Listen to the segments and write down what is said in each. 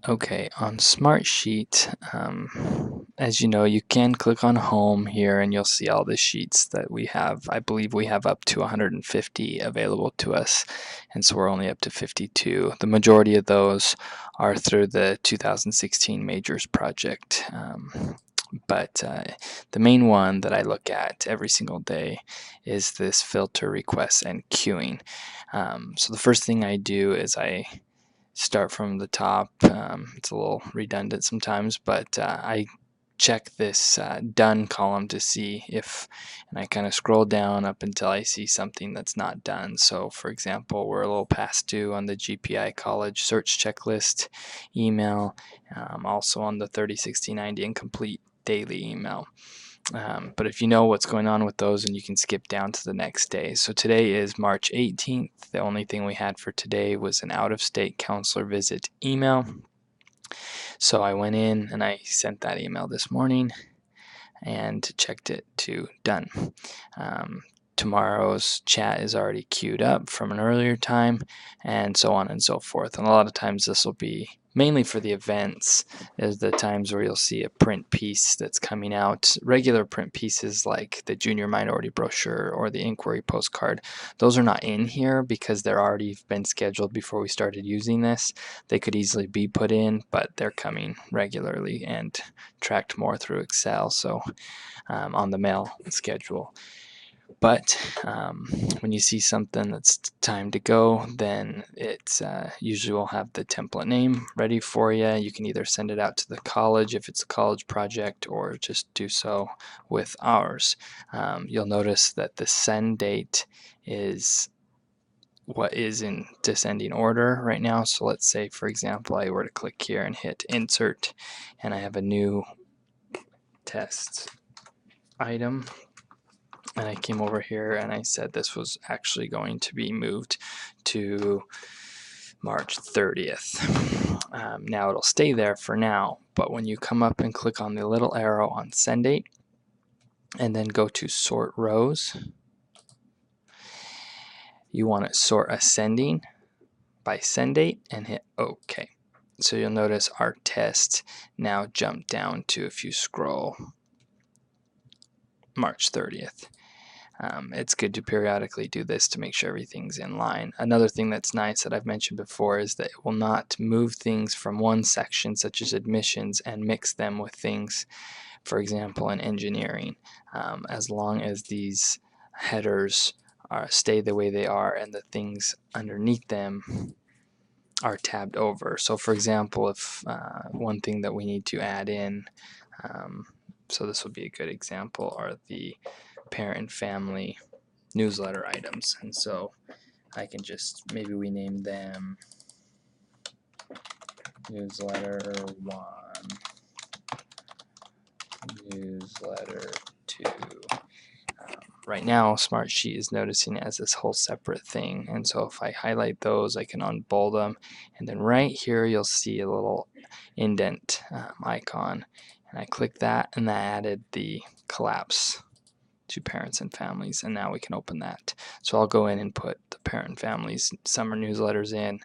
Okay, on SmartSheet, as you know, you can click on Home here and you'll see all the sheets that we have. I believe we have up to 150 available to us, and so we're only up to 52. The majority of those are through the 2016 Majors project. But the main one that I look at every single day is this filter requests and queuing. So the first thing I do is I start from the top. It's a little redundant sometimes, but I check this done column to see if, and I kind of scroll down up until I see something that's not done. So for example, we're a little past due on the GPI college search checklist email, also on the 30/60/90 incomplete daily email. But if you know what's going on with those, and you can skip down to the next day. So today is March 18th. The only thing we had for today was an out-of-state counselor visit email. So I went in and I sent that email this morning and checked it to done. Tomorrow's chat is already queued up from an earlier time, and so on and so forth. And a lot of times this will be mainly for the events, is the times where you'll see a print piece that's coming out. Regular print pieces like the junior minority brochure or the inquiry postcard, those are not in here because they're already been scheduled before we started using this. They could easily be put in, but they're coming regularly and tracked more through Excel, so on the mail schedule. But when you see something that's time to go, then it's usually will have the template name ready for you. You can either send it out to the college if it's a college project, or just do so with ours. You'll notice that the send date is what is in descending order right now. So let's say, for example, I were to click here and hit insert, and I have a new test item. And I came over here and I said this was actually going to be moved to March 30th. Now it'll stay there for now, but when you come up and click on the little arrow on send date and then go to sort rows, you want to sort ascending by send date and hit OK. So you'll notice our test now jumped down to, if you scroll, March 30th. It's good to periodically do this to make sure everything's in line. Another thing that's nice that I've mentioned before is that it will not move things from one section, such as admissions, and mix them with things, for example, in engineering, as long as these headers stay the way they are and the things underneath them are tabbed over. So for example, if one thing that we need to add in, so this would be a good example, are the parent and family newsletter items. And so I can just, maybe we name them newsletter 1, newsletter 2. Right now SmartSheet is noticing it as this whole separate thing, and so if I highlight those, I can unbold them, and then right here you'll see a little indent icon, and I click that, and that added the collapse to parents and families, and now we can open that. So I'll go in and put the parent and families summer newsletters in,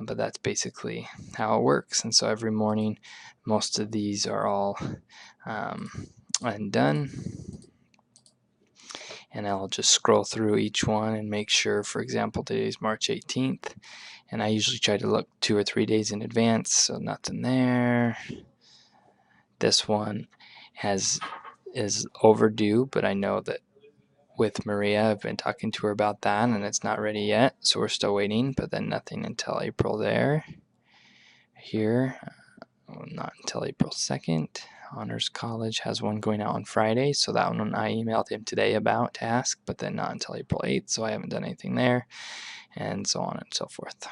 but that's basically how it works. And so every morning most of these are all undone, and I'll just scroll through each one and make sure, for example, today's March 18th, and I usually try to look 2 or 3 days in advance, so nothing there. This one is overdue, but I know that with Maria, I've been talking to her about that, and it's not ready yet, so we're still waiting, but then nothing until April there. Here, not until April 2nd. Honors College has one going out on Friday, so that one I emailed him today about to ask, but then not until April 8th, so I haven't done anything there, and so on and so forth.